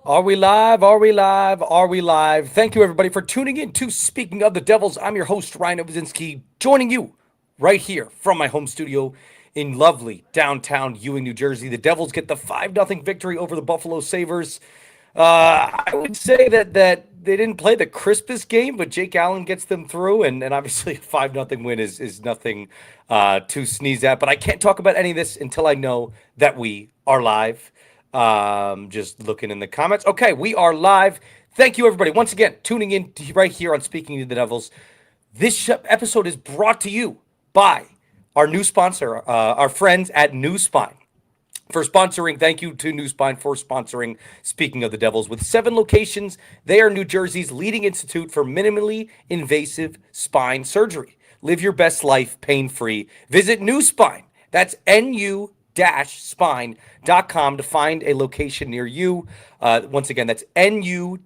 Are we live? Are we live? Are we live? Thank you, everybody, for tuning in to Speaking of the Devils. I'm your host, Ryan Novozinsky, joining you right here from my home studio in lovely downtown Ewing, New Jersey. The Devils get the 5-0 victory over the Buffalo Sabres. I would say that they didn't play the crispest game, but Jake Allen gets them through, and obviously a 5-0 win is nothing to sneeze at. But I can't talk about any of this until I know that we are live. Just looking in the comments. Okay, we are live. Thank you, everybody, once again tuning in right here on Speaking to the Devils. This episode is brought to you by our new sponsor, our friends at New Spine for sponsoring. Thank you to New Spine for sponsoring Speaking of the Devils. With 7 locations, they are New Jersey's leading institute for minimally invasive spine surgery. Live your best life pain-free. Visit New Spine. That's nu-spine.com to find a location near you. Once again, that's nu-spine.com.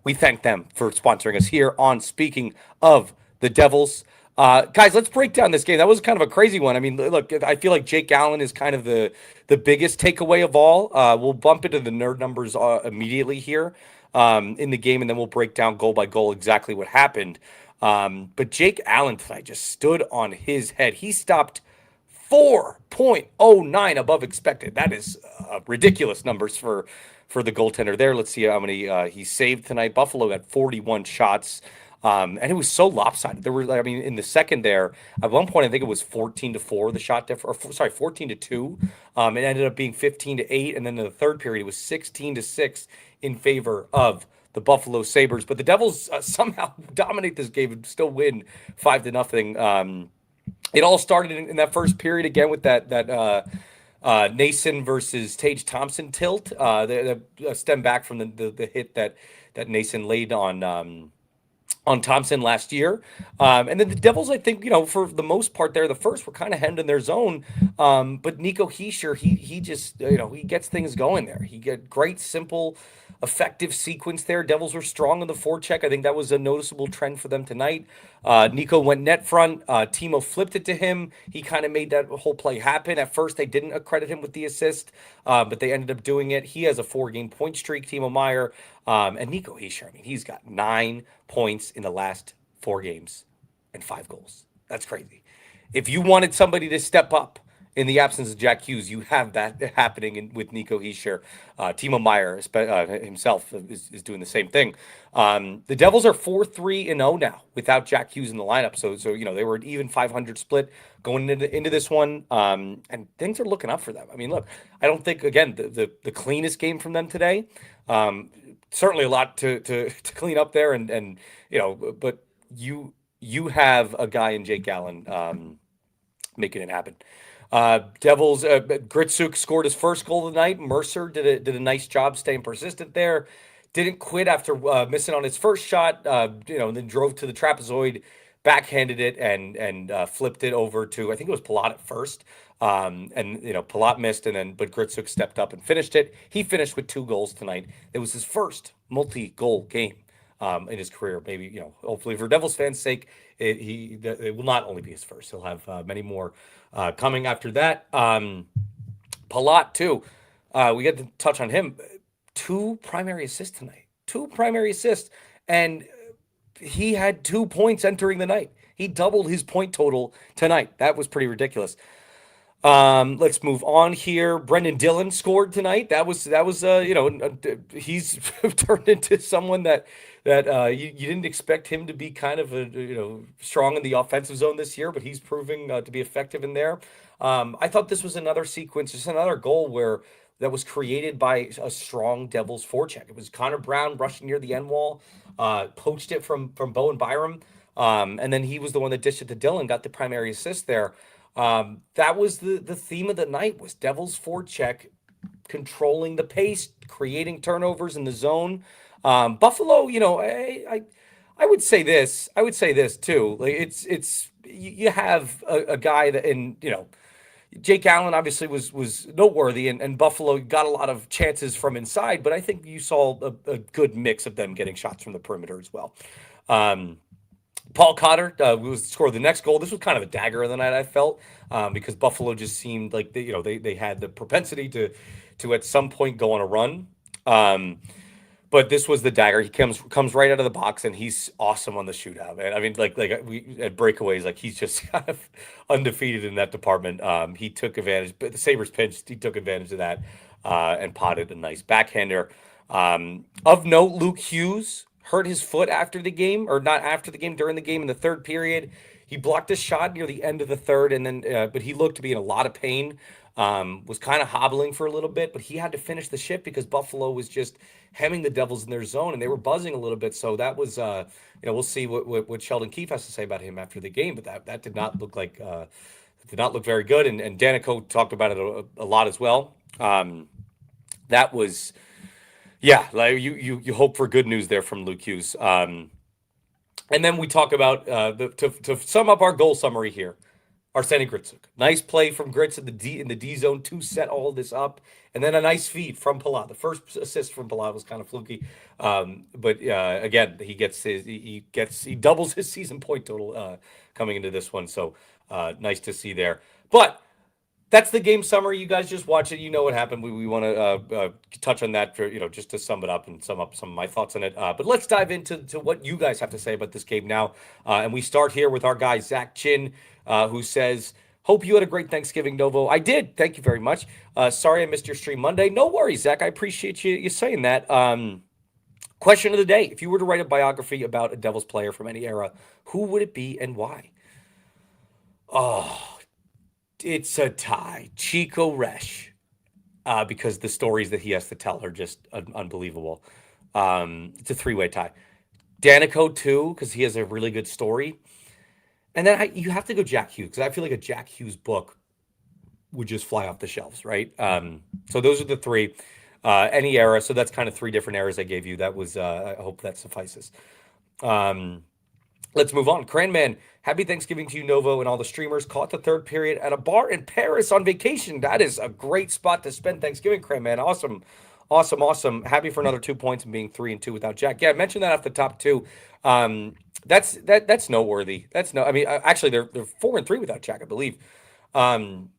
We thank them for sponsoring us here on Speaking of the Devils. Guys, let's break down this game. That was kind of a crazy one. I mean, look, I feel like Jake Allen is kind of the biggest takeaway of all. We'll bump into the nerd numbers immediately here in the game, and then we'll break down goal by goal exactly what happened. But Jake Allen tonight just stood on his head. He stopped 4.09 above expected. That is ridiculous numbers for the goaltender there. Let's see how many he saved tonight. Buffalo had 41 shots. And it was so lopsided. There were, I mean, in the second there, at one point, I think it was 14-4, the shot difference, or sorry, 14-2. It ended up being 15-8. And then in the third period, it was 16-6 in favor of the Buffalo Sabres. But the Devils somehow dominate this game and still win 5-0. It all started in that first period again with that Nason versus Tage Thompson tilt. The stem back from the hit that Nason laid on Thompson last year. And then the Devils, I think, for the most part there, the first were kind of hemmed in their zone. But Nico Hischier, he just, he gets things going there. He get great, simple, effective sequence there. Devils were strong on the forecheck. I think that was a noticeable trend for them tonight. Nico went net front. Timo flipped it to him. He kind of made that whole play happen. At first, they didn't accredit him with the assist, but they ended up doing it. He has a 4-game point streak, Timo Meier. And Nico Hischier, I mean, he's got 9 points in the last 4 games and 5 goals. That's crazy. If you wanted somebody to step up in the absence of Jack Hughes, you have that happening with Nico Hischier. Timo Meier himself is doing the same thing. The Devils are 4-3-0 now without Jack Hughes in the lineup. So they were an even 500 split going into this one, and things are looking up for them. I mean, look, I don't think, again, the cleanest game from them today. Certainly a lot to clean up there, and but you have a guy in Jake Allen making it happen. Devils, Gritsuk scored his first goal of the night. Mercer did a nice job staying persistent there. Didn't quit after missing on his first shot. And then drove to the trapezoid, backhanded it, and flipped it over to, I think it was Palat at first. Palat missed, but Gritsuk stepped up and finished it. He finished with 2 goals tonight. It was his first multi-goal game in his career. Maybe, hopefully for Devils fans' sake, it will not only be his first. He'll have many more coming after that. Palat too. We got to touch on him. 2 primary assists tonight. 2 primary assists, and he had 2 points entering the night. He doubled his point total tonight. That was pretty ridiculous. Let's move on here. Brendan Dillon scored tonight. That was he's turned into someone that you didn't expect him to be kind of strong in the offensive zone this year, but he's proving to be effective in there. I thought this was another sequence, just another goal that was created by a strong Devils forecheck. It was Connor Brown rushing near the end wall, poached it from Bowen Byram, and then he was the one that dished it to Dillon, got the primary assist there. That was the theme of the night, was Devils forecheck controlling the pace, creating turnovers in the zone. Buffalo, I would say this. I would say this too. Like it's you have a guy that, and Jake Allen obviously was noteworthy, and Buffalo got a lot of chances from inside, but I think you saw a good mix of them getting shots from the perimeter as well. Paul Cotter scored the next goal. This was kind of a dagger of the night, I felt, because Buffalo just seemed like they had the propensity to at some point go on a run. Um, but this was the dagger. He comes right out of the box, and he's awesome on the shootout. And I mean, like we at breakaways, like he's just kind of undefeated in that department. He took advantage, but the Sabres pinched. He took advantage of that and potted a nice backhander. Of note, Luke Hughes hurt his foot after the game, or not after the game, during the game in the third period. He blocked a shot near the end of the third, and then but he looked to be in a lot of pain. Was kind of hobbling for a little bit, but he had to finish the shift because Buffalo was just hemming the Devils in their zone, and they were buzzing a little bit. So that was, we'll see what Sheldon Keefe has to say about him after the game, but that did not look like did not look very good. And Danico talked about it a lot as well. That was, yeah, like you hope for good news there from Luke Hughes. And then we talk about to sum up our goal summary here. Arseny Gritsuk. Nice play from Grits in the D zone to set all this up, and then a nice feed from Palat. The first assist from Palat was kind of fluky, but again, he doubles his season point total coming into this one. So nice to see there. But that's the game summary. You guys just watch it. You know what happened. We want to touch on that for just to sum it up and sum up some of my thoughts on it. But let's dive into what you guys have to say about this game now. And we start here with our guy Zach Chin, who says, "Hope you had a great Thanksgiving, Novo." I did. Thank you very much. Sorry I missed your stream Monday. No worries, Zach. I appreciate you saying that. Question of the day: if you were to write a biography about a Devils player from any era, who would it be and why? Oh, it's a tie. Chico Resch, because the stories that he has to tell are just unbelievable. It's a three-way tie. Danico, too, because he has a really good story. And then you have to go Jack Hughes, because I feel like a Jack Hughes book would just fly off the shelves, right? So those are the three. Any era. So that's kind of three different eras I gave you. That was, I hope that suffices. Let's move on. Cranman, happy Thanksgiving to you, Novo, and all the streamers. Caught the third period at a bar in Paris on vacation. That is a great spot to spend Thanksgiving, Cranman. Awesome. Awesome, awesome. Happy for another 2 points and being 3-2 without Jack. Yeah, I mentioned that off the top too. That's noteworthy. I mean, actually, they're 4-3 without Jack, I believe. Um,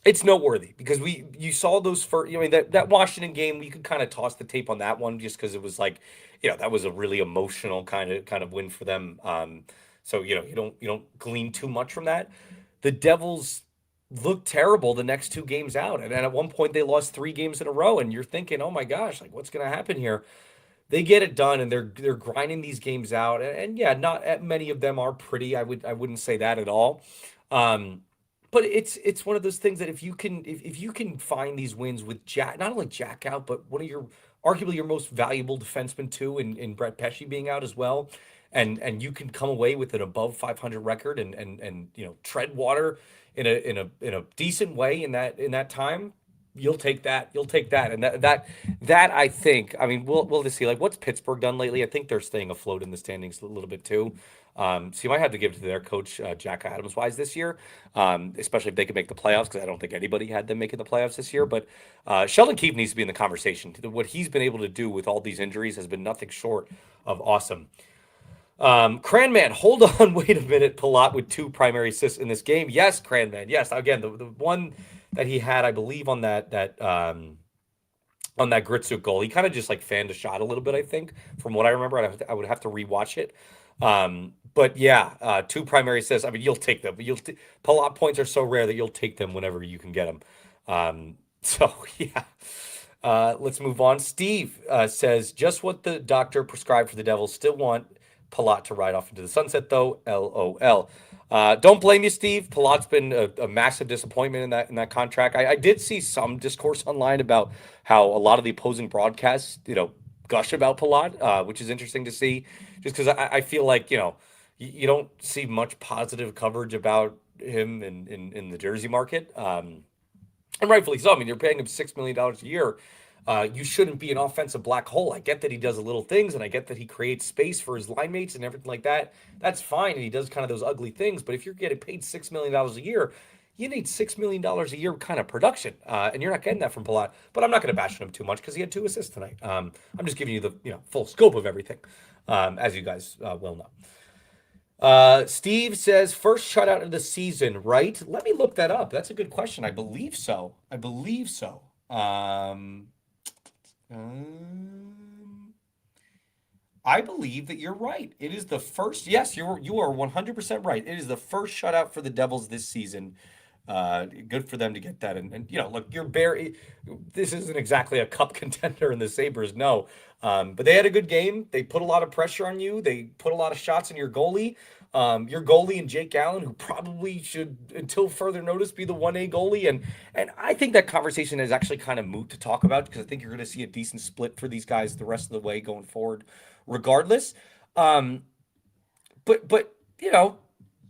it's noteworthy because you saw those first. I mean, that Washington game, you could kind of toss the tape on that one just because it was like, that was a really emotional kind of win for them. So you don't glean too much from that. The Devils looked terrible the next two games out, and then at one point they lost 3 games in a row, and you're thinking, oh my gosh, like what's going to happen here? They get it done, and they're grinding these games out, and yeah, not many of them are pretty. I wouldn't say that at all. Um, but it's one of those things that if you can find these wins with Jack, not only Jack out, but one of your arguably your most valuable defenseman too, in Brett Pesci being out as well, and you can come away with an above 500 record and tread water in a decent way in that time. You'll take that. You'll take that, and that I think. I mean, we'll just see. Like, what's Pittsburgh done lately? I think they're staying afloat in the standings a little bit too. So you might have to give it to their coach, Jack Adams, wise this year, especially if they can make the playoffs, because I don't think anybody had them making the playoffs this year. But Sheldon Keefe needs to be in the conversation. What he's been able to do with all these injuries has been nothing short of awesome. Cranman, hold on, wait a minute. Palat with 2 primary assists in this game. Yes, Cranman. Yes, again, the one that he had, I believe, on that Gritsuk goal, he kind of just like fanned a shot a little bit. I think, from what I remember, I would have to rewatch it. But yeah, 2 primary assists. I mean, you'll take them. Palat points are so rare that you'll take them whenever you can get them. So yeah. Let's move on. Steve says, just what the doctor prescribed for the Devils. Still want Palat to ride off into the sunset, though. LOL. Don't blame you, Steve. Palat's been a massive disappointment in that contract. I did see some discourse online about how a lot of the opposing broadcasts, gush about Palat, which is interesting to see. Just because I feel like you don't see much positive coverage about him in the jersey market. And rightfully so. I mean, you're paying him $6 million a year. You shouldn't be an offensive black hole. I get that he does little things, and I get that he creates space for his line mates and everything like that. That's fine, and he does kind of those ugly things. But if you're getting paid $6 million a year, you need $6 million a year kind of production, and you're not getting that from Palat. But I'm not going to bash on him too much because he had 2 assists tonight. I'm just giving you the full scope of everything, as you guys well know. Steve says first shutout of the season, right? Let me look that up. That's a good question. I believe so. I believe so. Um, I believe that you're right. It is the first. Yes, you are 100% right. It is the first shutout for the Devils this season. Good for them to get that. And look, you're Barry. This isn't exactly a cup contender in the Sabres, no. But they had a good game. They put a lot of pressure on you. They put a lot of shots on your goalie. Your goalie and Jake Allen, who probably should, until further notice, be the 1A goalie. And I think that conversation is actually kind of moot to talk about because I think you're going to see a decent split for these guys the rest of the way going forward, regardless. Um, but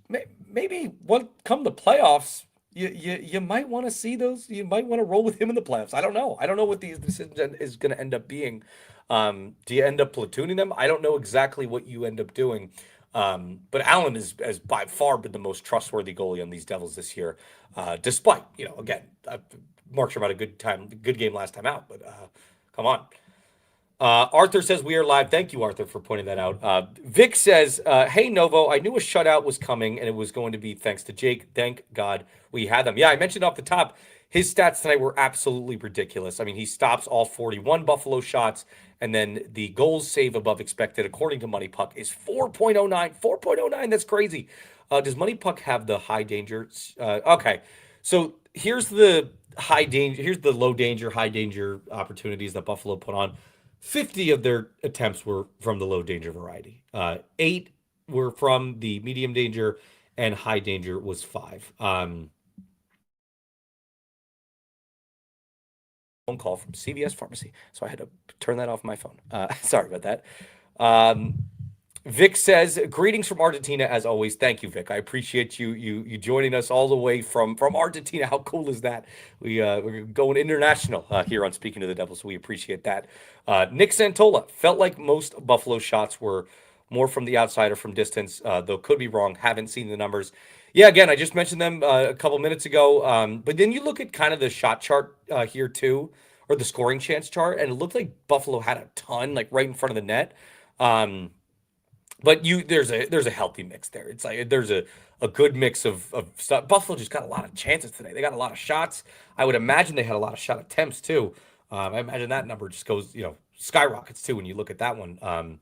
maybe when come the playoffs, you might want to see those. You might want to roll with him in the playoffs. I don't know. I don't know what these decision is going to end up being. Do you end up platooning them? I don't know exactly what you end up doing. But Allen has by far been the most trustworthy goalie on these Devils this year, despite again, Markstrom had a good game last time out, but come on. Arthur says we are live. Thank you, Arthur, for pointing that out. Vic says, "Hey Novo, I knew a shutout was coming, and it was going to be thanks to Jake. Thank God we had them." Yeah, I mentioned off the top, his stats tonight were absolutely ridiculous. I mean, he stops all 41 Buffalo shots, and then the goals save above expected, according to Money Puck, is 4.09. 4.09. That's crazy. Does Money Puck have the high danger? Okay, so here's the high danger. Here's the low danger, high danger opportunities that Buffalo put on. 50 of their attempts were from the low danger variety. Eight were from the medium danger, and high danger was five. Phone call from CVS Pharmacy, so I had to turn that off my phone. Sorry about that. Um, Vic says, "Greetings from Argentina, as always." Thank you, Vic. I appreciate you joining us all the way from Argentina. How cool is that? We're going international here on Speaking to the Devil, so we appreciate that. Nick Santola felt like most Buffalo shots were more from the outside or from distance, though could be wrong. Haven't seen the numbers. Yeah, again, I just mentioned them a couple minutes ago. But then you look at kind of the shot chart here too, or the scoring chance chart, and it looked like Buffalo had a ton, like right in front of the net. Um, but there's a healthy mix there. It's like there's a good mix of stuff. Buffalo just got a lot of chances today. They got a lot of shots. I would imagine they had a lot of shot attempts too. I imagine that number just goes, skyrockets too when you look at that one.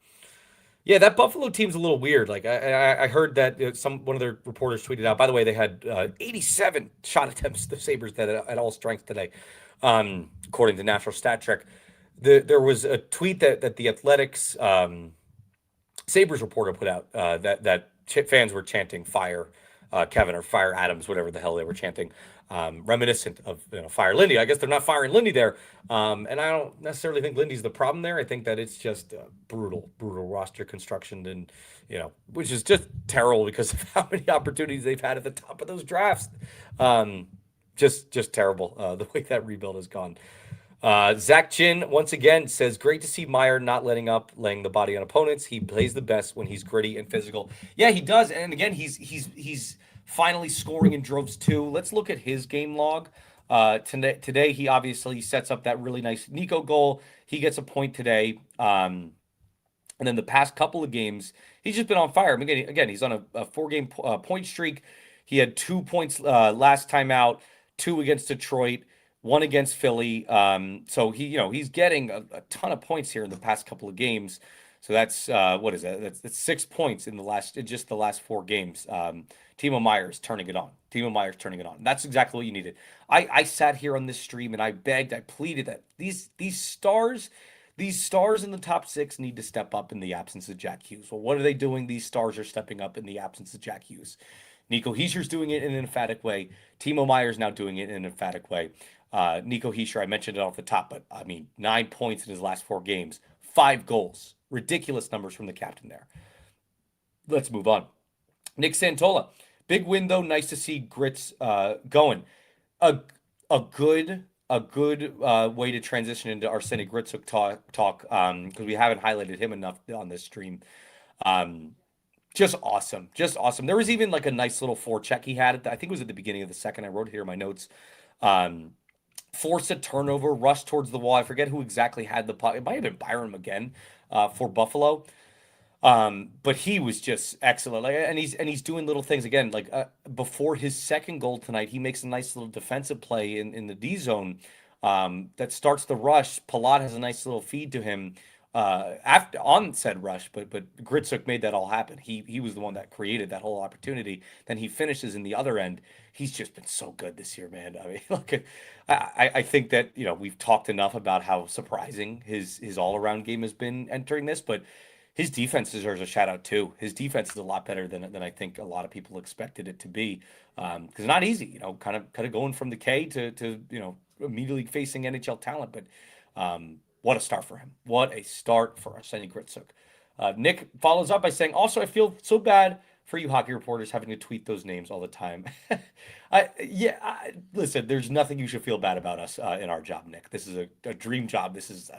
Yeah, that Buffalo team's a little weird. Like I heard that one of their reporters tweeted out. By the way, they had 87 shot attempts. The Sabres that at all strength today, according to National Stat Trick. There was a tweet that the Athletics. Sabres reporter put out that fans were chanting "Fire Kevin" or "Fire Adams," whatever the hell they were chanting, reminiscent of "Fire Lindy." I guess they're not firing Lindy there, and I don't necessarily think Lindy's the problem there. I think that it's just brutal roster construction, and which is just terrible because of how many opportunities they've had at the top of those drafts. Just terrible the way that rebuild has gone. Zach Chin once again says, "Great to see Meyer not letting up, laying the body on opponents. He plays the best when he's gritty and physical." Yeah, he does. And again, he's finally scoring in droves too. Let's look at his game log. Today he obviously sets up that really nice Nico goal. He gets a point today. And then the past couple of games, he's just been on fire. I mean, again, he's on a four-game point streak. He had 2 points last time out, two against Detroit, one against Philly. So he's getting a ton of points here in the past couple of games. So that's what is that? That's 6 points in just the last four games. Timo Meyer's turning it on. Timo Meyer's turning it on. That's exactly what you needed. I sat here on this stream and I begged, I pleaded that these stars in the top six need to step up in the absence of Jack Hughes. Well, what are they doing? These stars are stepping up in the absence of Jack Hughes. Nico Heischer's doing it in an emphatic way. Timo Meyer's now doing it in an emphatic way. Nico Hischier, I mentioned it off the top, but I mean, 9 points in his last four games, 5 goals. Ridiculous numbers from the captain there. Let's move on. Nick Santola, big win though. Nice to see Grits going. A a good way to transition into Arseniy Gritsuk talk because we haven't highlighted him enough on this stream. Um, just awesome, just awesome. There was even like a nice little forecheck he had. I think it was at the beginning of the second. I wrote here in my notes. Um, Forced a turnover, rushed towards the wall. I forget who exactly had the puck. It might have been Byram again for Buffalo. But he was just excellent. Like, and he's doing little things again. Like before his second goal tonight, he makes a nice little defensive play in the D zone that starts the rush. Palat has a nice little feed to him after on said rush, but Gritsuk made that all happen. He was the one that created that whole opportunity. Then he finishes in the other end. He's just been so good this year, man. I mean, look, I think that we've talked enough about how surprising his all around game has been entering this, but his defense deserves a shout out too. His defense is a lot better than I think a lot of people expected it to be. Because it's not easy, kind of going from the K to immediately facing NHL talent. But what a start for him! What a start for Arseny Gritsuk. Nick follows up by saying, "Also, I feel so bad for you hockey reporters having to tweet those names all the time." Listen, there's nothing you should feel bad about us in our job, Nick. This is a dream job. This is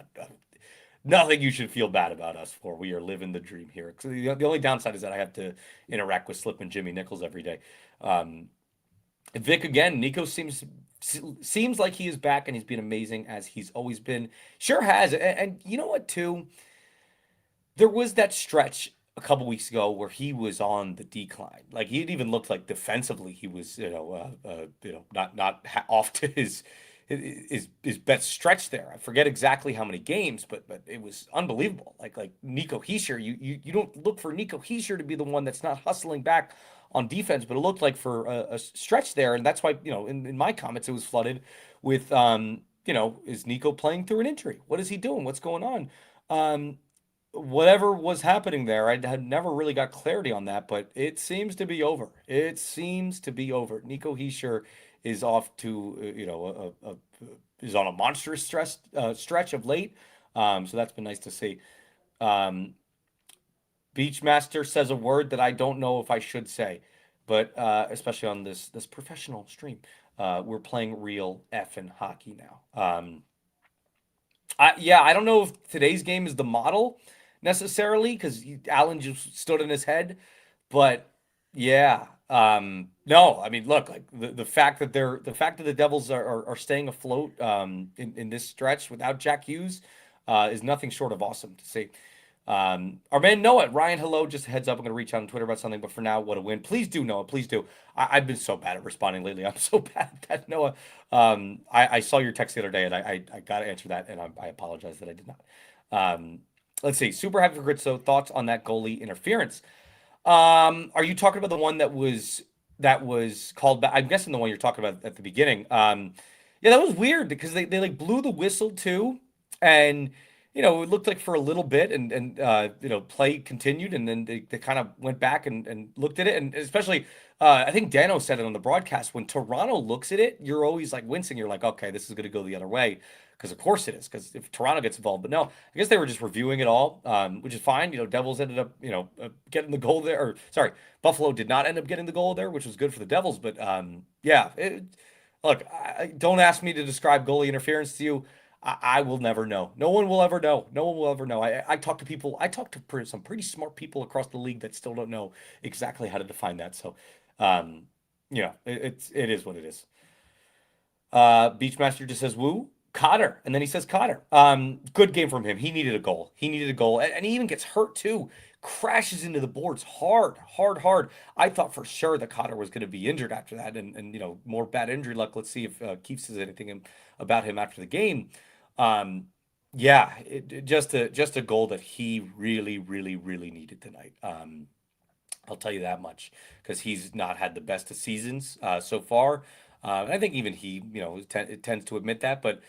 nothing you should feel bad about us for. We are living the dream here. The only downside is that I have to interact with Slip and Jimmy Nichols every day. Vic again. Nico seems like he is back and he's been amazing as he's always been. Sure has. And you know what too? There was that stretch a couple weeks ago where he was on the decline. Like he even looked like defensively he was, not off to his best stretch there. I forget exactly how many games, but it was unbelievable. Like Nico Hischier, you don't look for Nico Hischier to be the one that's not hustling back on defense, but it looked like for a stretch there, and that's why in my comments it was flooded with is Nico playing through an injury? What is he doing? What's going on? Whatever was happening there, I had never really got clarity on that, but it seems to be over. It seems to be over. Nico Hischier is off to is on a monstrous stretch of late. So that's been nice to see. Beachmaster says a word that I don't know if I should say, but especially on this professional stream, we're playing real effing hockey now. I don't know if today's game is the model necessarily because Allen just stood in his head, but yeah, no, I mean, look, like the fact that the Devils are staying afloat in this stretch without Jack Hughes is nothing short of awesome to see. Our man Noah, Ryan, hello. Just a heads up, I'm gonna reach out on Twitter about something, but for now, what a win! Please do, Noah. Please do. I've been so bad at responding lately. I'm so bad at that, Noah. I saw your text the other day, and I gotta answer that, and I apologize that I did not. Let's see. Super happy for Gritzo. Thoughts on that goalie interference? Are you talking about the one that was called back? I'm guessing the one you're talking about at the beginning. Yeah, that was weird because they like blew the whistle too, and it looked like for a little bit, and play continued, and then they kind of went back and looked at it, and especially I think Dano said it on the broadcast when Toronto looks at it, you're always like wincing. You're like, okay, this is going to go the other way. Because of course it is. Because if Toronto gets involved, but no, I guess they were just reviewing it all, which is fine. Devils ended up, getting the goal there. Or sorry, Buffalo did not end up getting the goal there, which was good for the Devils. But yeah, look, don't ask me to describe goalie interference to you. I will never know. No one will ever know. No one will ever know. I talk to people. I talk to some pretty smart people across the league that still don't know exactly how to define that. So, it is what it is. Beachmaster just says woo. Cotter, and then he says Cotter. Good game from him. He needed a goal. He needed a goal, and he even gets hurt too. Crashes into the boards hard, hard, hard. I thought for sure that Cotter was going to be injured after that, and more bad injury luck. Let's see if Keith says anything about him after the game. Yeah, just a goal that he really, really, really needed tonight. I'll tell you that much because he's not had the best of seasons so far. I think even he, tends to admit that. But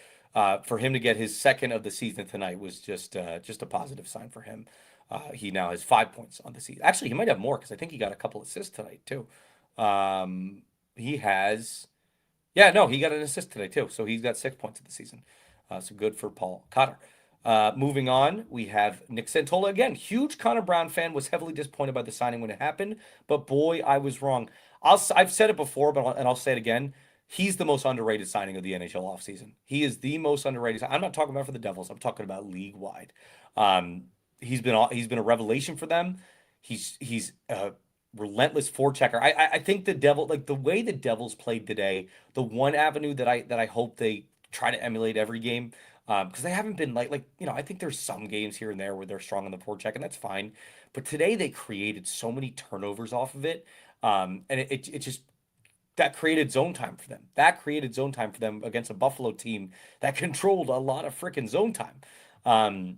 for him to get his second of the season tonight was just a positive sign for him. He now has 5 points on the season. Actually, he might have more because I think he got a couple assists tonight too. He has, yeah, no, he got an assist today too. So he's got 6 points of the season. So good for Paul Cotter. Moving on, we have Nick Santola again. Huge Connor Brown fan, was heavily disappointed by the signing when it happened, but boy, I was wrong. I've said it before, but I'll say it again. He's the most underrated signing of the NHL offseason. He is the most underrated. I'm not talking about for the Devils. I'm talking about league wide. He's been a revelation for them. He's a relentless forechecker. I think the way the Devils played today, the one avenue that I hope they try to emulate every game because they haven't been I think there's some games here and there where they're strong on the forecheck, and that's fine. But today they created so many turnovers off of it, and it just that created zone time for them. That created zone time for them against a Buffalo team that controlled a lot of freaking zone time. Um,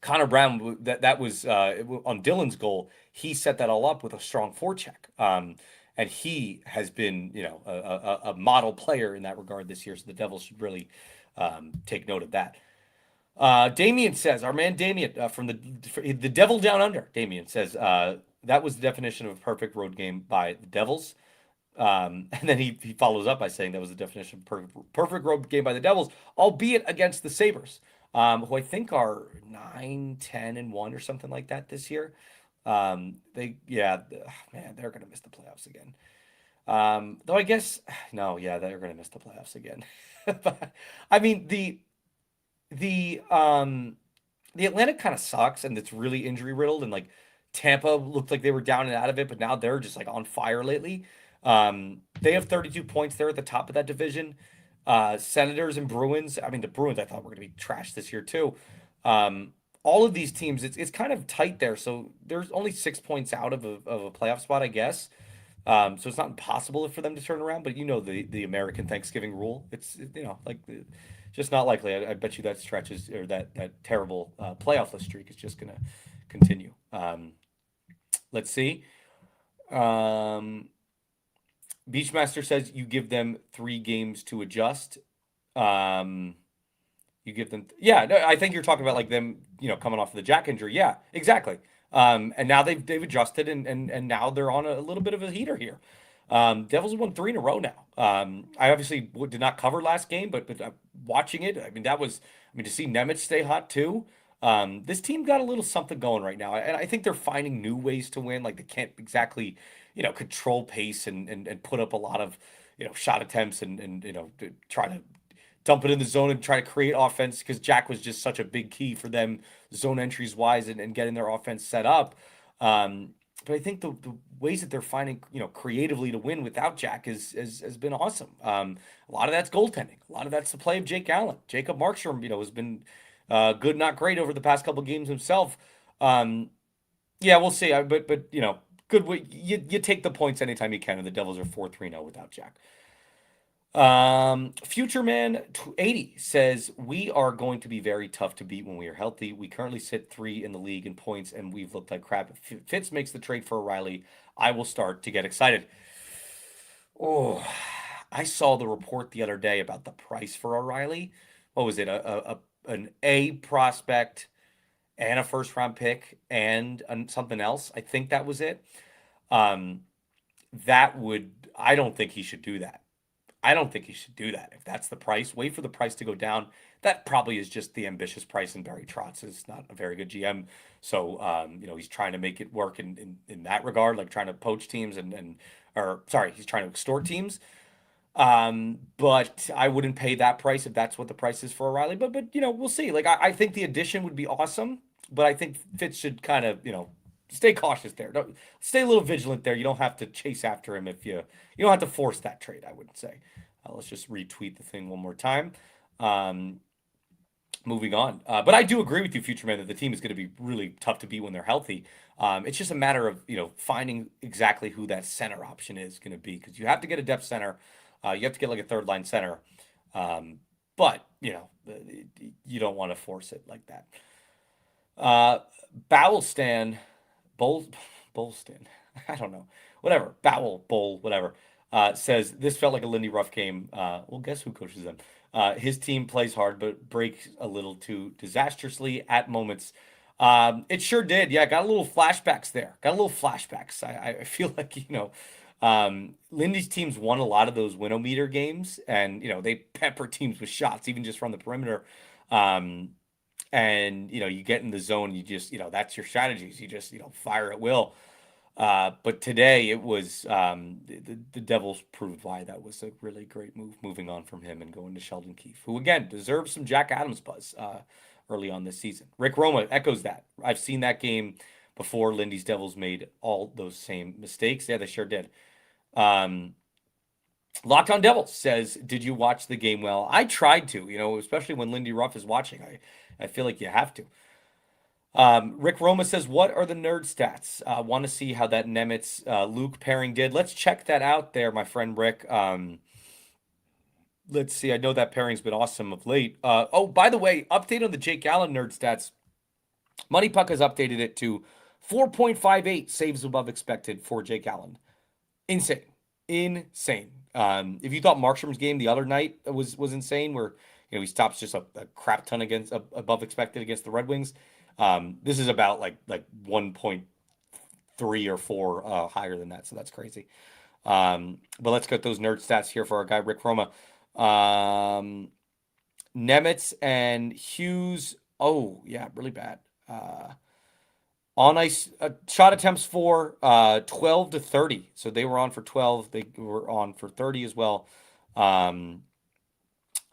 Connor Brown, that was on Dylan's goal. He set that all up with a strong forecheck, and he has been, a model player in that regard this year. So the Devils should really take note of that. Damien says, our man Damien from the Devil Down Under. Damien says that was the definition of a perfect road game by the Devils. And then he follows up by saying that was the definition of perfect road game by the Devils, albeit against the Sabres, who I think are 9-10-1 or something like that this year. Man, they're gonna miss the playoffs again. Though I guess no, yeah, they're gonna miss the playoffs again. But, I mean the Atlantic kind of sucks and it's really injury riddled and like Tampa looked like they were down and out of it, but now they're just like on fire lately. They have 32 points. They're at the top of that division. Senators and Bruins. I mean, the Bruins I thought were going to be trashed this year too. All of these teams, it's kind of tight there. So there's only 6 points out of a playoff spot, I guess. So it's not impossible for them to turn around, but the American Thanksgiving rule. It's just not likely. I bet you that stretch is or that terrible playoffless streak is just going to continue. Let's see. Beachmaster says you give them 3 games to adjust. Um, you give them, yeah. No, I think you're talking about like them, coming off of the Jack injury. Yeah, exactly. And now they've adjusted and now they're on a little bit of a heater here. Devils have won 3 in a row now. I obviously did not cover last game, but watching it, I mean to see Nemeth stay hot too. This team got a little something going right now, and I think they're finding new ways to win. Like they can't exactly, control pace and put up a lot of, shot attempts and to try to dump it in the zone and try to create offense because Jack was just such a big key for them zone entries wise and getting their offense set up. But I think the ways that they're finding, creatively to win without Jack has been awesome. A lot of that's goaltending. A lot of that's the play of Jake Allen. Jacob Markstrom, has been good, not great over the past couple games himself. Yeah, we'll see. But good. You take the points anytime you can, and the Devils are 4-3-0 without Jack. Future Man 80 says we are going to be very tough to beat when we are healthy. We currently sit 3 in the league in points, and we've looked like crap. If Fitz makes the trade for O'Reilly, I will start to get excited. Oh, I saw the report the other day about the price for O'Reilly. What was it? An A prospect and a first round pick and something else. I think that was it. Um, I don't think he should do that. I don't think he should do that. If that's the price, wait for the price to go down. That probably is just the ambitious price, and Barry Trotz is not a very good GM. So, he's trying to make it work in that regard, like trying to poach teams or sorry, he's trying to extort teams. But I wouldn't pay that price if that's what the price is for O'Reilly. But we'll see. Like I think the addition would be awesome, but I think Fitz should kind of stay cautious there. Don't stay a little vigilant there. You don't have to chase after him if you don't have to force that trade. I wouldn't say. Let's just retweet the thing one more time. Moving on, but I do agree with you, Future Man, that the team is going to be really tough to beat when they're healthy. It's just a matter of finding exactly who that center option is going to be because you have to get a depth center. You have to get like a third line center, but you don't want to force it like that. Bowlstan, Bolston, I don't know, whatever. Bowel Bowl, whatever. Says this felt like a Lindy Ruff game. Well, guess who coaches them? His team plays hard, but breaks a little too disastrously at moments. It sure did. Yeah, got a little flashbacks there. Got a little flashbacks. I feel like Lindy's teams won a lot of those winometer games, and they pepper teams with shots, even just from the perimeter. And you get in the zone, you just that's your strategies. You just fire at will. But today it was the Devils proved why that was a really great move, moving on from him and going to Sheldon Keefe, who again deserves some Jack Adams buzz early on this season. Rick Roma echoes that. I've seen that game before. Lindy's Devils made all those same mistakes. Yeah, they sure did. Um, Locked on Devils says, "Did you watch the game well?" I tried to, especially when Lindy Ruff is watching. I feel like you have to. Rick Roma says, "What are the nerd stats? Want to see how that Nemitz Luke pairing did. Let's check that out there, my friend Rick. Let's see. I know that pairing's been awesome of late. Oh, by the way, update on the Jake Allen nerd stats. Money Puck has updated it to 4.58 saves above expected for Jake Allen. Insane, insane. If you thought Markstrom's game the other night was insane, where he stops just a crap ton against above expected against the Red Wings, this is about like 1.3 or 4 higher than that. So that's crazy. But let's get those nerd stats here for our guy Rick Roma. Nemitz and Hughes. Oh yeah, really bad. On ice shot attempts for 12 to 30. So they were on for 12. They were on for 30 as well.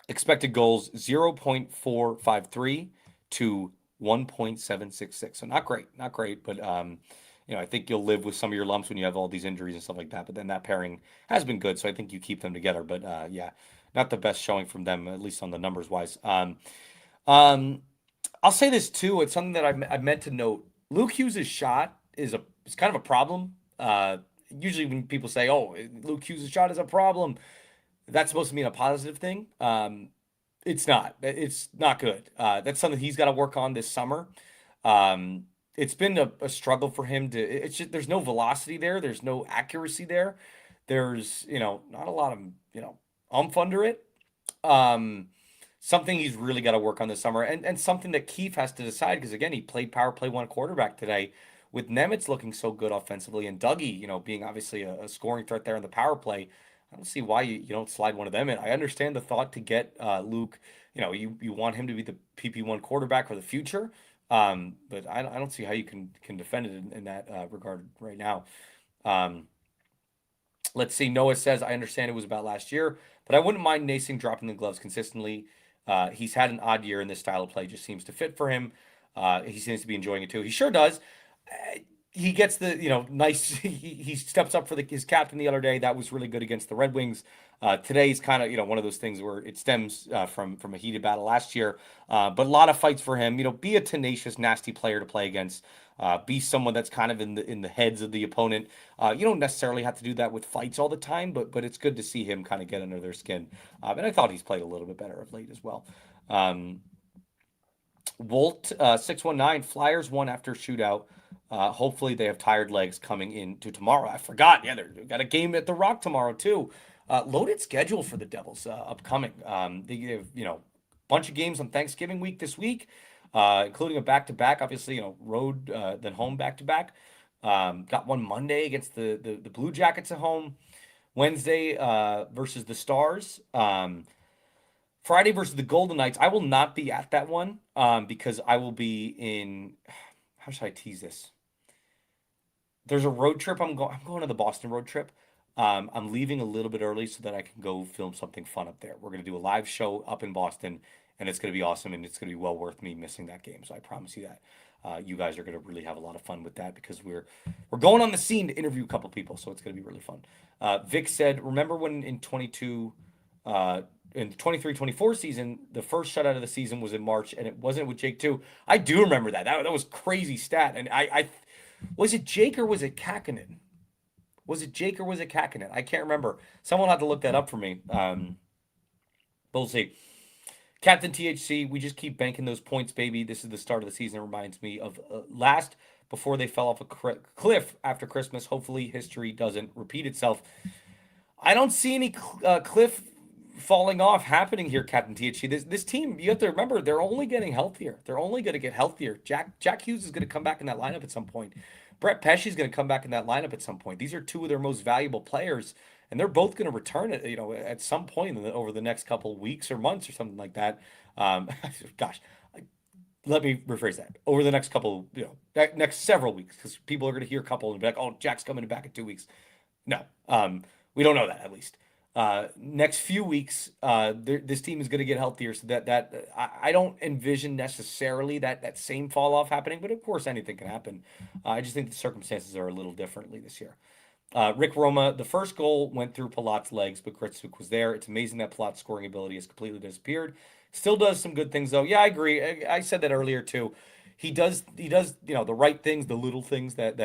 Expected goals 0.453 to 1.766. So not great, not great, but I think you'll live with some of your lumps when you have all these injuries and stuff like that. But then that pairing has been good, so I think you keep them together. But yeah, not the best showing from them, at least on the numbers wise. Um, I'll say this too. It's something that I meant to note. Luke Hughes' shot is kind of a problem. Usually when people say, "Oh, Luke Hughes' shot is a problem," that's supposed to mean a positive thing. It's not. It's not good. That's something he's got to work on this summer. It's been a struggle for him to. It's just there's no velocity there. There's no accuracy there. There's not a lot of umph under it. Um, Something he's really got to work on this summer, and something that Keefe has to decide because again he played power play one quarterback today, with Nemitz looking so good offensively and Dougie, being obviously a scoring threat there in the power play. I don't see why you don't slide one of them in. I understand the thought to get Luke. You want him to be the PP1 quarterback for the future, but I don't see how you can defend it in that regard right now. Um, Let's see. Noah says, I understand it was about last year, but I wouldn't mind Nasing dropping the gloves consistently. He's had an odd year, and this style of play just seems to fit for him. He seems to be enjoying it too. He sure does. He gets the nice. He steps up for his captain the other day. That was really good against the Red Wings. Today's kind of one of those things where it stems from a heated battle last year. But a lot of fights for him. Be a tenacious, nasty player to play against. Be someone that's kind of in the heads of the opponent. You don't necessarily have to do that with fights all the time, but it's good to see him kind of get under their skin. And I thought he's played a little bit better of late as well. Volt 619 Flyers won after shootout. Hopefully they have tired legs coming into tomorrow. I forgot. Yeah, they've got a game at the Rock tomorrow too. Loaded schedule for the Devils upcoming. They have bunch of games on Thanksgiving week this week, including a back to back. Obviously, road then home back to back. Got one Monday against the Blue Jackets at home. Wednesday versus the Stars. Friday versus the Golden Knights. I will not be at that one because I will be in. How should I tease this? There's a road trip. I'm going to the Boston road trip. I'm leaving a little bit early so that I can go film something fun up there. We're going to do a live show up in Boston, and it's going to be awesome, and it's going to be well worth me missing that game. So I promise you that. You guys are going to really have a lot of fun with that because we're going on the scene to interview a couple people, so it's going to be really fun. Vic said, "Remember when in 22, in the 23-24 season, the first shutout of the season was in March, and it wasn't with Jake too." I do remember that. That was crazy stat, and I was it Jake or was it Kakinen? Was it Jake or was it Kakinen? I can't remember. Someone had to look that up for me. But we'll see. Captain THC, we just keep banking those points, baby. This is the start of the season. It reminds me of last before they fell off a cliff after Christmas. Hopefully, history doesn't repeat itself. I don't see any cliff falling off happening here, Captain THC. This team, you have to remember, they're only getting healthier. They're only going to get healthier. Jack Hughes is going to come back in that lineup at some point. Brett Pesce is going to come back in that lineup at some point. These are two of their most valuable players, and they're both going to return at some point over the next couple of weeks or months or something like that. Gosh, let me rephrase that. Over the next couple, next several weeks, because people are going to hear a couple and be like, "Oh, Jack's coming back in 2 weeks." No, we don't know that at least. Next few weeks, this team is going to get healthier, so that I don't envision necessarily that same fall off happening. But of course, anything can happen. I just think the circumstances are a little differently this year. Rick Roma, the first goal went through Palat's legs, but Gritsuk was there. It's amazing that Palat's scoring ability has completely disappeared. Still does some good things though. Yeah, I agree. I said that earlier too. He does the right things, the little things that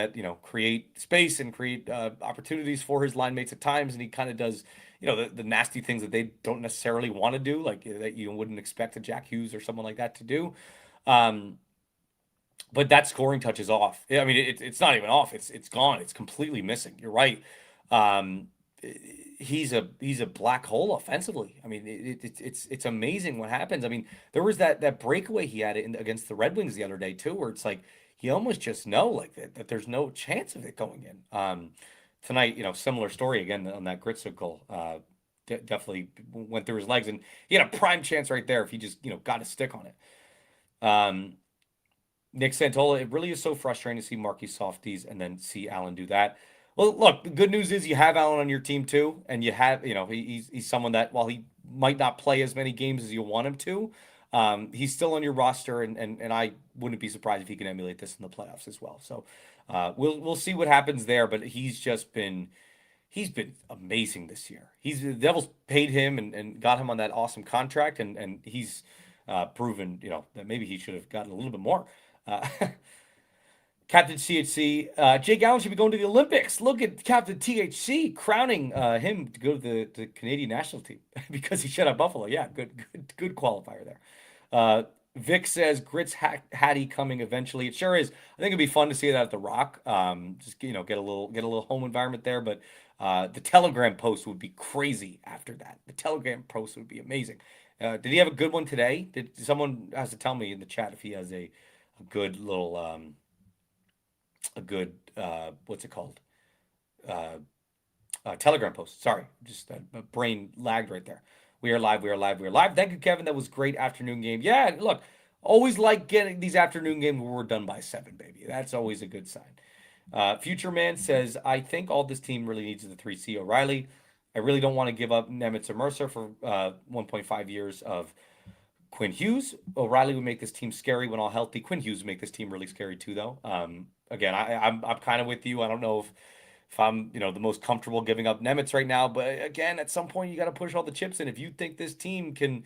create space and create opportunities for his line mates at times, and he kind of does the nasty things that they don't necessarily want to do, like that you wouldn't expect a Jack Hughes or someone like that to do. Um, but that scoring touch is off. I mean, it's not even off. It's gone. It's completely missing. You're right. Um, he's a black hole offensively. I mean, it's amazing what happens. I mean, there was that breakaway he had against the Red Wings the other day too, where it's like you almost just know like that there's no chance of it going in. Tonight, similar story again on that Gritzik goal. Definitely went through his legs, and he had a prime chance right there if he just got a stick on it. Um, Nick Santola, it really is so frustrating to see Marky softies and then see Allen do that. Well, look, the good news is you have Allen on your team too, and you have, he's someone that while he might not play as many games as you want him to, he's still on your roster, and I wouldn't be surprised if he can emulate this in the playoffs as well. So we'll see what happens there, but he's been amazing this year. The Devils paid him and got him on that awesome contract, and he's proven that maybe he should have gotten a little bit more. Uh, Captain THC, Jake Allen should be going to the Olympics. Look at Captain THC crowning him to go to the Canadian national team because he shut out Buffalo. Yeah, good qualifier there. Vic says Grits Hattie coming eventually. It sure is. I think it'd be fun to see that at the Rock. Just get a little home environment there. But the Telegram post would be crazy after that. The Telegram post would be amazing. Did he have a good one today? Did someone has to tell me in the chat if he has a good little a good what's it called uh, Telegram post. Sorry, just my brain lagged right there. We are live. We are live. We are live. Thank you, Kevin. That was great afternoon game. Yeah, look, always like getting these afternoon games where we're done by 7, baby. That's always a good sign. Future Man says, I think all this team really needs is the 3C O'Reilly. I really don't want to give up Nemitz or Mercer for 1.5 years of Quinn Hughes. O'Reilly would make this team scary when all healthy. Quinn Hughes would make this team really scary too, though. Again, I'm kind of with you. I don't know if I'm the most comfortable giving up Nemitz right now, but again, at some point you got to push all the chips in. If you think this team can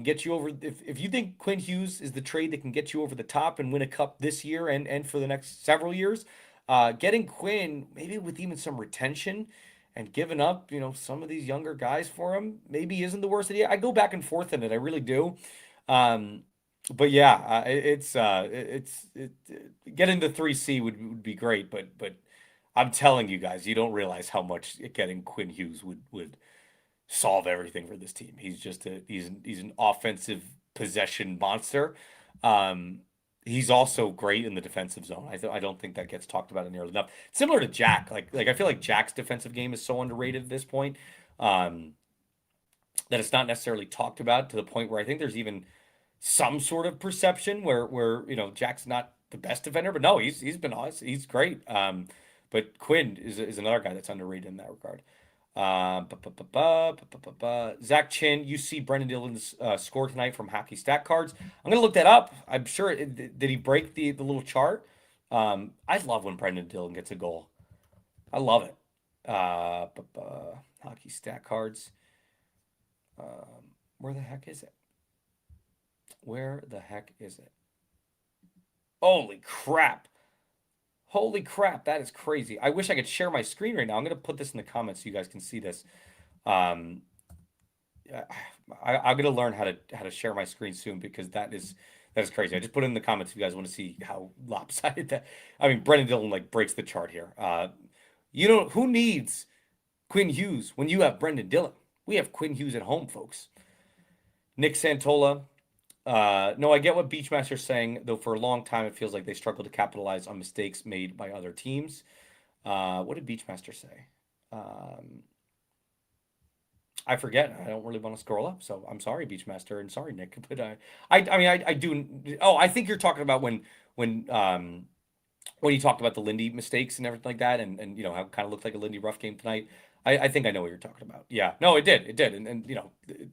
get you over, if you think Quinn Hughes is the trade that can get you over the top and win a cup this year and for the next several years, getting Quinn maybe with even some retention and giving up, some of these younger guys for him maybe isn't the worst idea. I go back and forth in it. I really do. Um, but yeah, getting the 3C would be great, but I'm telling you guys, you don't realize how much getting Quinn Hughes would solve everything for this team. He's an offensive possession monster. Um, he's also great in the defensive zone. I don't think that gets talked about nearly enough. Similar to Jack, like I feel like Jack's defensive game is so underrated at this point, that it's not necessarily talked about to the point where I think there's even some sort of perception where Jack's not the best defender, but no, he's been awesome. He's great. But Quinn is another guy that's underrated in that regard. Zach Chin, you see Brendan Dillon's score tonight from Hockey Stat Cards. I'm gonna look that up. I'm sure did he break the little chart? I love when Brendan Dillon gets a goal. I love it. Hockey Stat Cards. Where the heck is it? Where the heck is it? Holy crap. Holy crap, that is crazy. I wish I could share my screen right now. I'm going to put this in the comments so you guys can see this. I'm going to learn how to share my screen soon because that is crazy. I just put it in the comments if you guys want to see how lopsided that. I mean, Brendan Dillon breaks the chart here. Who needs Quinn Hughes when you have Brendan Dillon? We have Quinn Hughes at home, folks. Nick Santola. No, I get what Beachmaster's saying, though for a long time it feels like they struggle to capitalize on mistakes made by other teams. What did Beachmaster say? I forget. I don't really want to scroll up, so I'm sorry, Beachmaster, and sorry, Nick. But I do. Oh, I think you're talking about when you talked about the Lindy mistakes and everything like that, and how it kind of looked like a Lindy rough game tonight. I think I know what you're talking about. Yeah, no, it did, and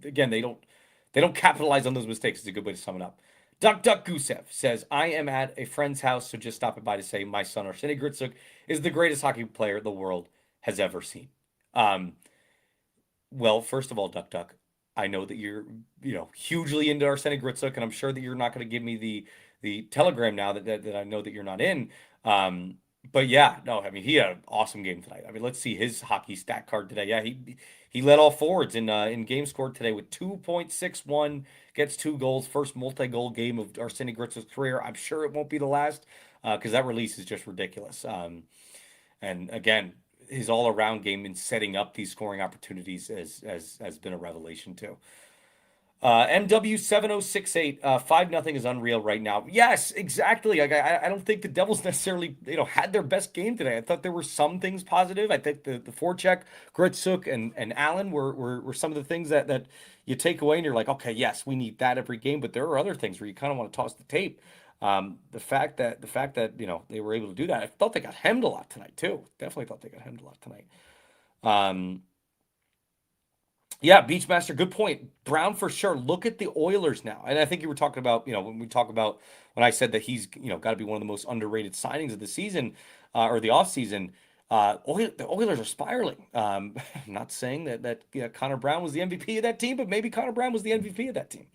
again, they don't capitalize on those mistakes. It's a good way to sum it up. Duck Gusev says, I am at a friend's house, so just stopping by to say my son, Arseny Gritsuk, is the greatest hockey player the world has ever seen. Um, well, first of all, Duck Duck, I know that you're, hugely into Arsenic Gritsuk, and I'm sure that you're not going to give me the telegram now that I know that you're not in. Um, but yeah, no, I mean he had an awesome game tonight. I mean, let's see his hockey stat card today. Yeah, he led all forwards in game scored today with 2.61, gets 2 goals, first multi-goal game of Arsenic Gritsuk's career. I'm sure it won't be the last because that release is just ridiculous. And again, his all-around game in setting up these scoring opportunities has been a revelation too. MW7068, 5-0 is unreal right now. Yes, exactly. Like I don't think the Devils necessarily, had their best game today. I thought there were some things positive. I think the forecheck, Gritsuk and Allen were some of the things that you take away and you're like, okay, yes, we need that every game. But there are other things where you kind of want to toss the tape. The fact that they were able to do that, I thought they got hemmed a lot tonight too. Definitely thought they got hemmed a lot tonight. Um, yeah, Beachmaster, good point. Brown for sure. Look at the Oilers now. And I think you were talking about, when I said that he's, got to be one of the most underrated signings of the season or the offseason. The Oilers are spiraling. I'm not saying that Connor Brown was the MVP of that team, but maybe Connor Brown was the MVP of that team.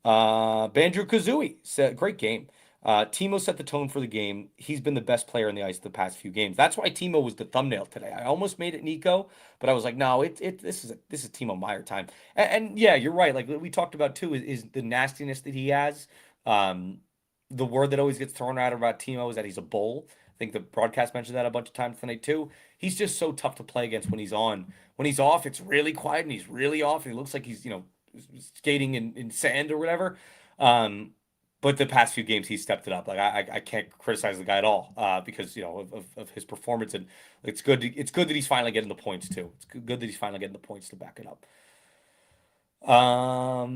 Bandrew Kazooie said, great game. Timo set the tone for the game. He's been the best player on the ice the past few games. That's why Timo was the thumbnail today. I almost made it Nico, but I was like, no, this is Timo Meyer time. And yeah, you're right. Like we talked about too, is the nastiness that he has. Um, the word that always gets thrown out about Timo is that he's a bull. I think the broadcast mentioned that a bunch of times tonight too. He's just so tough to play against when he's on. When he's off, it's really quiet and he's really off. And he looks like he's, skating in sand or whatever. Um, but the past few games, he's stepped it up. Like I can't criticize the guy at all because of his performance, and it's good that he's finally getting the points too. It's good that he's finally getting the points to back it up. Da,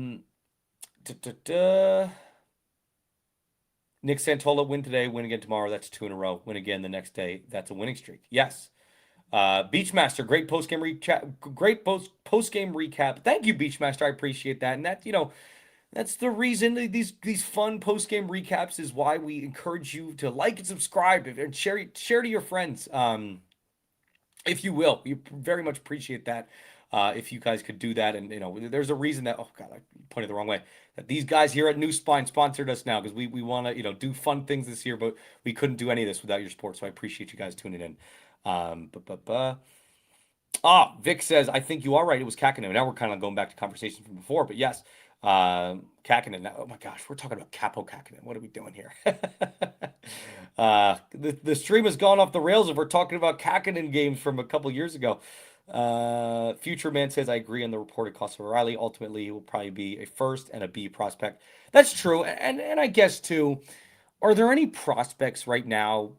da, da. Nick Santola, win today, win again tomorrow. That's 2 in a row. Win again the next day. That's a winning streak. Yes. Beachmaster, great post game recap. Great post game recap. Thank you, Beachmaster. I appreciate that. And that's the reason these fun post game recaps is why we encourage you to like and subscribe and share to your friends. If you will, we very much appreciate that. If you guys could do that, and there's a reason that, oh god, I pointed the wrong way. That these guys here at New Spine sponsored us now because we want to do fun things this year, but we couldn't do any of this without your support. So I appreciate you guys tuning in. Vic says, I think you are right. It was Kakinen. Now we're kind of going back to conversations from before, but yes, Kakinen. Oh my gosh, we're talking about Capo Kakinen. What are we doing here? The stream has gone off the rails if we're talking about Kakinen games from a couple years ago. Future Man says, I agree on the reported cost of O'Reilly. Ultimately, he will probably be a first and a B prospect. That's true. And I guess, too, are there any prospects right now,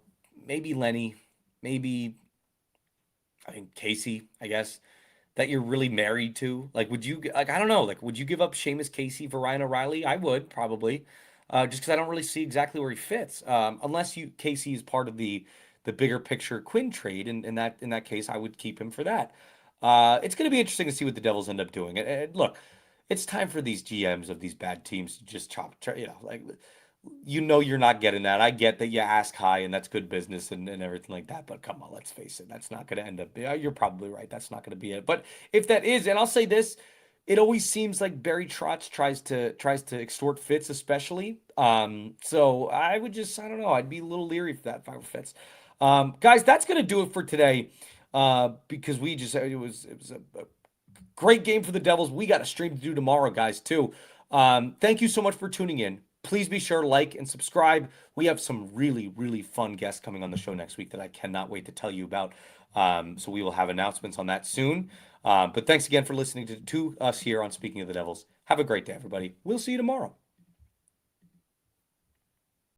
maybe Lenny, maybe, I mean, Casey, I guess, that you're really married to? Like, would you, like, I don't know, like, would you give up Seamus Casey for Ryan O'Reilly? I would, probably, just because I don't really see exactly where he fits. Unless Casey is part of the bigger picture Quinn trade, and in that case, I would keep him for that. It's going to be interesting to see what the Devils end up doing. And look, it's time for these GMs of these bad teams to just like you're not getting that. I get that you ask high and that's good business and everything like that. But come on, let's face it. That's not going to end up. Yeah, you're probably right. That's not going to be it. But if that is, and I'll say this, it always seems like Barry Trotz tries to extort Fitz, especially. So I don't know. I'd be a little leery if that if I were Fitz. Guys, that's going to do it for today. Because it was a great game for the Devils. We got a stream to do tomorrow, guys, too. Thank you so much for tuning in. Please be sure to like and subscribe. We have some really, really fun guests coming on the show next week that I cannot wait to tell you about. So we will have announcements on that soon. But thanks again for listening to us here on Speaking of the Devils. Have a great day, everybody. We'll see you tomorrow.